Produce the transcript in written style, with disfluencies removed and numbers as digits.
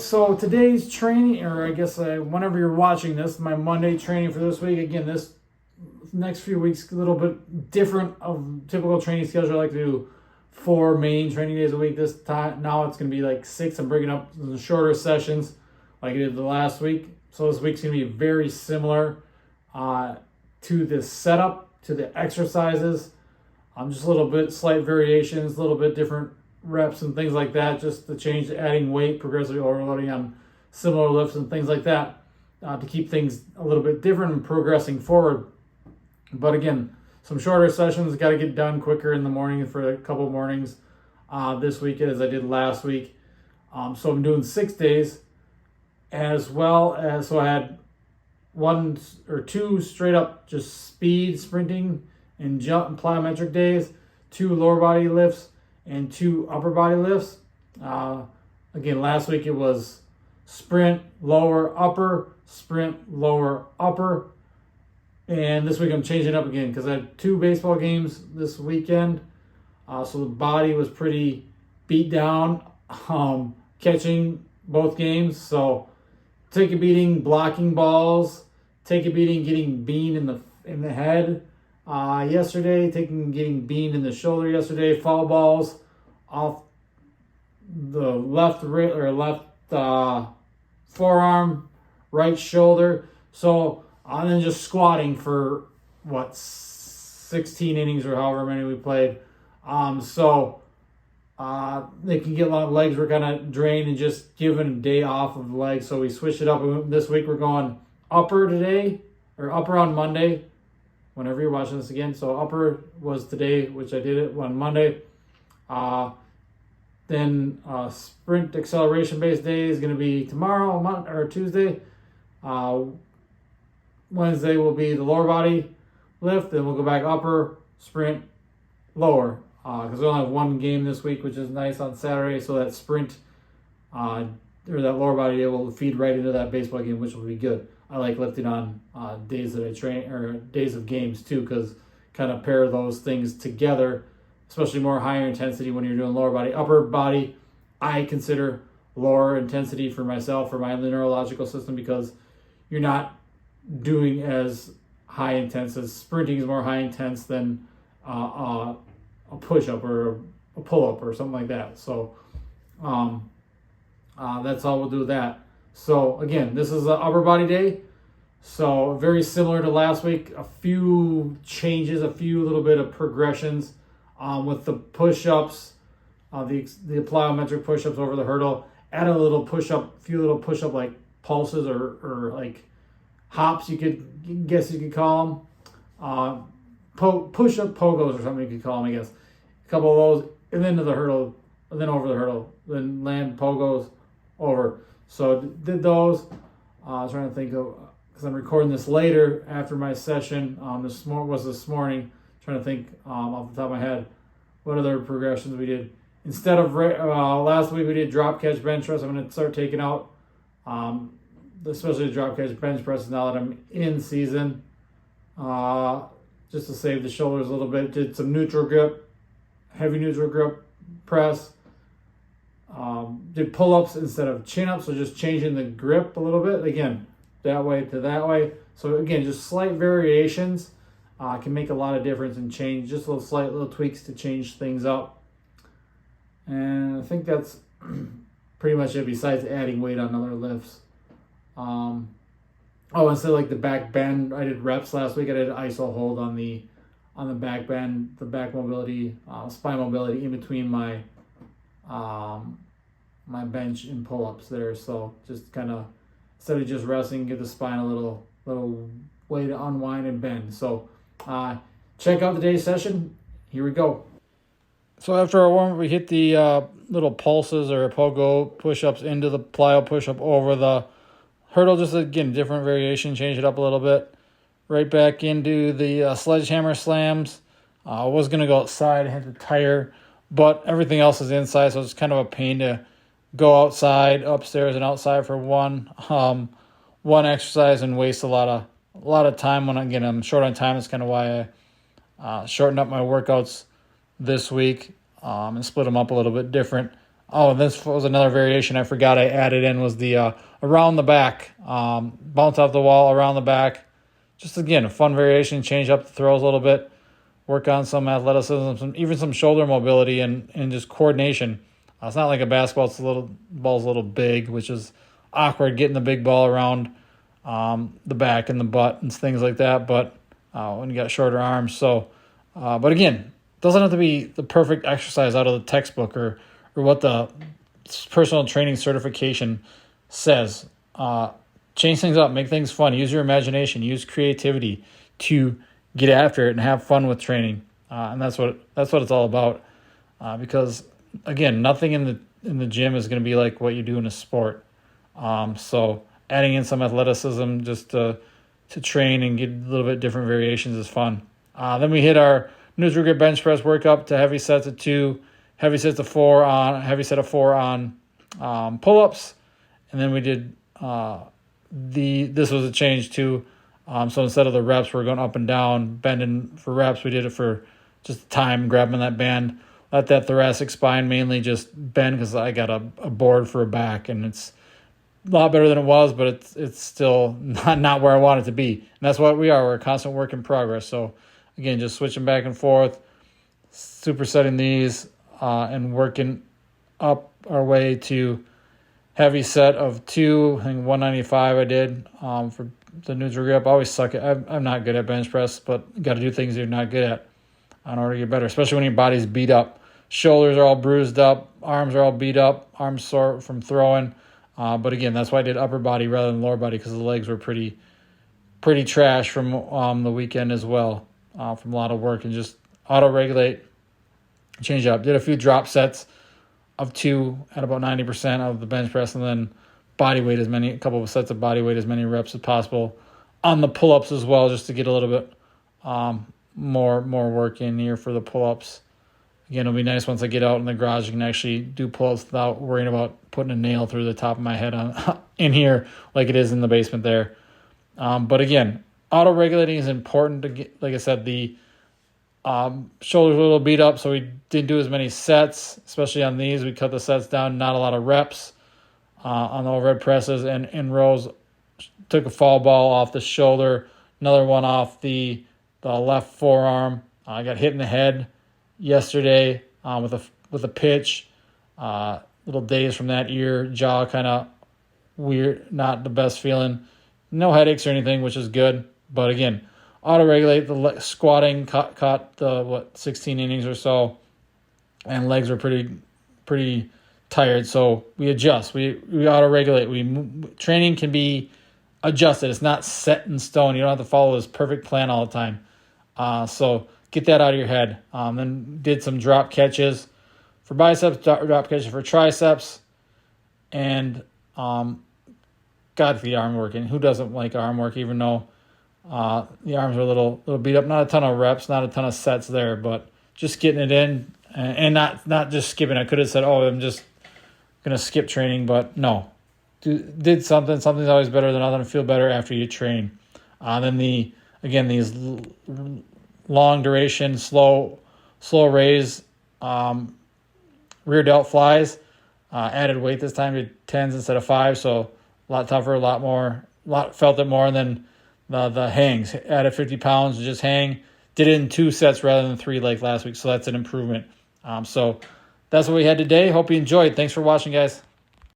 So today's training, or I guess whenever you're watching this, my Monday training for this week. Again, this next few weeks a little bit different of typical training schedule. I like to do 4 main training days a week. This time now it's going to be like 6. I'm bringing up the shorter sessions like I did the last week. So this week's going to be very similar to the setup, to the exercises. Just a little bit slight variations, a little bit different reps and things like that, just to change, adding weight, progressively overloading on similar lifts and things like that, to keep things a little bit different and progressing forward. But again, some shorter sessions, got to get done quicker in the morning for a couple mornings this week as I did last week. So I'm doing 6 days, as well as, so I had 1 or 2 straight up just speed, sprinting, and jump and plyometric days, 2 lower body lifts, and 2 upper body lifts. Again, last week it was sprint, lower, upper, sprint, lower, upper. And this week I'm changing it up again because I had 2 baseball games this weekend. So the body was pretty beat down, catching both games. So take a beating, blocking balls, take a beating, getting beamed in the head. Yesterday, getting beamed in the shoulder yesterday, foul balls off the left forearm, right shoulder. So and then just squatting for 16 innings or however many we played. So they can get a lot of legs were kind of drained and just given a day off of the legs. So we switched it up. This week we're going upper today, or upper on Monday, whenever you're watching this again. So upper was today, which I did it on Monday. Then sprint acceleration based day is going to be tomorrow or Tuesday. Wednesday will be the lower body lift. Then we'll go back upper, sprint, lower. Because we only have 1 game this week, which is nice on Saturday. So that sprint or that lower body day will feed right into that baseball game, which will be good. I like lifting on days that I train, or days of games too, because kind of pair those things together, especially more higher intensity when you're doing lower body. Upper body, I consider lower intensity for myself, for my neurological system, because you're not doing as high intense as sprinting is more high intense than a push-up or a pull-up or something like that. So that's all we'll do with that. So again, this is an upper body day. So very similar to last week, a few changes, a few little bit of progressions with the push-ups, the plyometric push-ups over the hurdle. Add a little push-up, few little push-up like pulses or like hops, you could call them. Push-up pogos or something you could call them, I guess. A couple of those, and then to the hurdle, and then over the hurdle, then land pogos over. So did those. I was trying to think of, because I'm recording this later after my session. This morning. Trying to think off the top of my head what other progressions we did. Instead of last week we did drop catch bench press. I'm going to start taking out especially the drop catch bench press now that I'm in season, just to save the shoulders a little bit. Did some neutral grip, heavy neutral grip press. Did pull-ups instead of chin-ups, so just changing the grip a little bit. Again, that way to that way. So again, just slight variations can make a lot of difference and change. Just little tweaks to change things up. And I think that's pretty much it, besides adding weight on other lifts. Instead of like the back bend, I did reps last week. I did iso hold on the back bend, the back mobility, spine mobility in between my my bench and pull-ups there. So just kind of, instead of just resting, give the spine a little way to unwind and bend. So check out today's session. Here we go. So after our warm-up, we hit the little pulses or pogo push-ups into the plyo push-up over the hurdle. Just again, different variation, change it up a little bit. Right back into the sledgehammer slams. I was going to go outside, I had the tire, but everything else is inside, so it's kind of a pain to go outside, upstairs, and outside for one exercise and waste a lot of time. When again I'm short on time, that's kind of why I shortened up my workouts this week and split them up a little bit different. Oh, this was another variation I forgot I added in was the around the back, bounce off the wall around the back. Just again, a fun variation, change up the throws a little bit, work on some athleticism, even some shoulder mobility and just coordination. It's not like a basketball; ball's a little big, which is awkward getting the big ball around the back and the butt and things like that. But when you got shorter arms, but again, doesn't have to be the perfect exercise out of the textbook or what the personal training certification says. Change things up, make things fun, use your imagination, use creativity to get after it and have fun with training. And that's what it's all about. Because again, nothing in the gym is going to be like what you do in a sport. So adding in some athleticism just to train and get a little bit different variations is fun. Then we hit our neutral grip bench press workup to heavy sets of 2, heavy set of 4 on pull-ups, and then we did this was a change too. So instead of the reps, we're going up and down, bending for reps. We did it for just time, grabbing that band, let that thoracic spine mainly just bend because I got a board for a back, and it's a lot better than it was, but it's still not where I want it to be. And that's what we are. We're a constant work in progress. So again, just switching back and forth, supersetting these, and working up our way to heavy set of 2. I think 195 I did for the neutral grip. I always suck at I'm not good at bench press, but you got to do things you're not good at in order to get better, especially when your body's beat up. Shoulders are all bruised up, arms are all beat up, arms sore from throwing. But again, that's why I did upper body rather than lower body, because the legs were pretty trash from the weekend as well, from a lot of work and just auto-regulate, change up. Did a few drop sets of 2 at about 90% of the bench press, and then body weight a couple of sets of body weight, as many reps as possible on the pull-ups as well, just to get a little bit more work in here for the pull-ups. Again, it'll be nice once I get out in the garage, I can actually do pull-ups without worrying about putting a nail through the top of my head in here like it is in the basement there. But again, auto-regulating is important to get, like I said, the shoulders were a little beat up, so we didn't do as many sets, especially on these. We cut the sets down, not a lot of reps on the overhead presses and rows. Took a fall ball off the shoulder, another one off the left forearm. I got hit in the head yesterday with a pitch. Little daze from that, ear, jaw kind of weird, not the best feeling. No headaches or anything, which is good. But again, auto-regulate the squatting, caught the 16 innings or so, and legs are pretty tired. So we adjust. We auto-regulate. Training can be adjusted. It's not set in stone. You don't have to follow this perfect plan all the time. So get that out of your head. Then did some drop catches for biceps, drop catches for triceps, and got the arm work. And who doesn't like arm work, even though the arms are a little beat up? Not a ton of reps, not a ton of sets there, but just getting it in and not just skipping. I could have said, I'm just going to skip training, but no. Did something. Something's always better than nothing. Feel better after you train. Then these long duration, slow raise, rear delt flies. Added weight this time to 10s instead of 5, so a lot tougher, felt it more. And then the hangs, added 50 pounds to just hang. Did it in 2 sets rather than 3 like last week, so that's an improvement. So that's what we had today. Hope you enjoyed. Thanks for watching, guys.